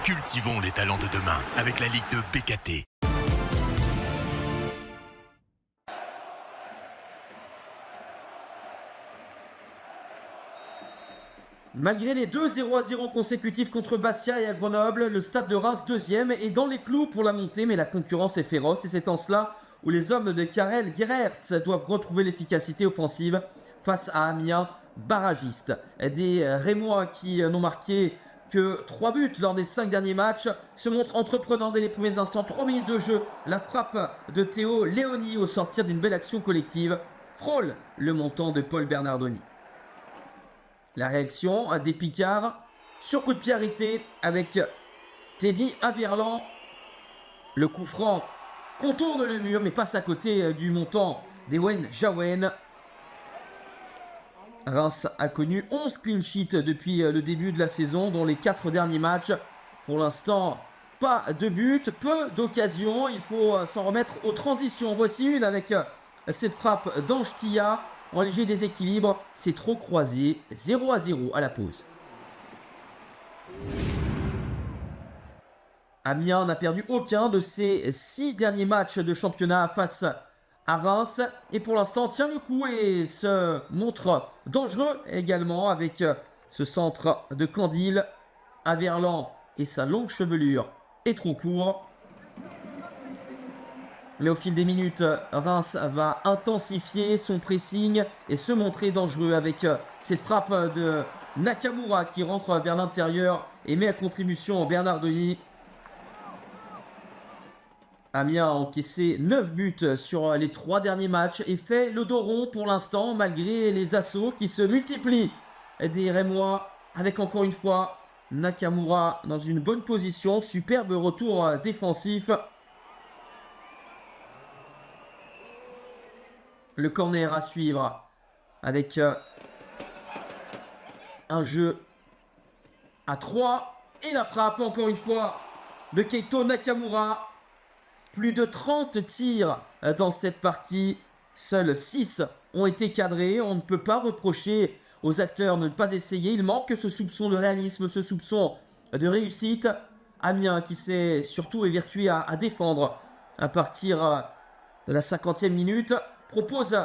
Cultivons les talents de demain avec la Ligue de BKT. Malgré les 2-0-0 consécutifs contre Bastia et à Grenoble, le Stade de Reims deuxième est dans les clous pour la montée, mais la concurrence est féroce et c'est en cela où les hommes de Karel Gerrits doivent retrouver l'efficacité offensive face à Amiens, barragiste. Des Rémois qui n'ont marqué que 3 buts lors des 5 derniers matchs se montrent entreprenants dès les premiers instants. 3 minutes de jeu, la frappe de Théo Léoni au sortir d'une belle action collective frôle le montant de Paul Bernardoni. La réaction des Picards sur coup de pied arrêté avec Teddy Averland. Le coup franc contourne le mur mais passe à côté du montant d'Ewen Jawen. Reims a connu 11 clean sheets depuis le début de la saison, dont les 4 derniers matchs. Pour l'instant, pas de but, peu d'occasions. Il faut s'en remettre aux transitions. Voici une avec cette frappe d'Anchtia. En léger déséquilibre, c'est trop croisé. 0-0 à la pause. Amiens n'a perdu aucun de ses 6 derniers matchs de championnat face à Reims. Et pour l'instant, tient le coup et se montre dangereux également avec ce centre de Candil. Averland et sa longue chevelure est trop court. Mais au fil des minutes, Reims va intensifier son pressing et se montrer dangereux avec cette frappe de Nakamura qui rentre vers l'intérieur et met à contribution Bernardoni. Amiens a encaissé 9 buts sur les 3 derniers matchs et fait le dos rond pour l'instant malgré les assauts qui se multiplient des Rémois avec encore une fois Nakamura dans une bonne position. Superbe retour défensif. Le corner à suivre avec un jeu à 3 et la frappe encore une fois de Keito Nakamura. Plus de 30 tirs dans cette partie, seuls 6 ont été cadrés. On ne peut pas reprocher aux acteurs de ne pas essayer. Il manque ce soupçon de réalisme, ce soupçon de réussite. Amiens qui s'est surtout évertué à défendre à partir de la 50e minute. Propose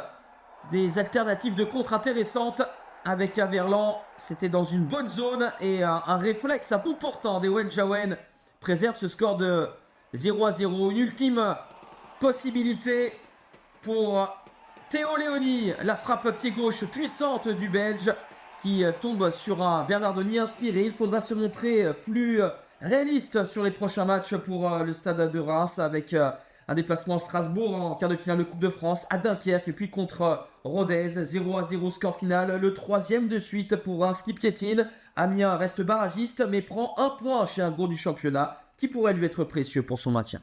des alternatives de contre intéressantes avec Averland. C'était dans une bonne zone et un réflexe à bout portant d'Ewen Jawen préserve ce score de 0-0. Une ultime possibilité pour Théo Léoni. La frappe pied gauche puissante du Belge qui tombe sur un Bernardoni inspiré. Il faudra se montrer plus réaliste sur les prochains matchs pour le Stade de Reims avec un déplacement à Strasbourg en quart de finale de Coupe de France, à Dunkerque et puis contre Rodez. 0-0 score final, le 3e de suite pour un ski piétine. Amiens reste barragiste mais prend un point chez un gros du championnat qui pourrait lui être précieux pour son maintien.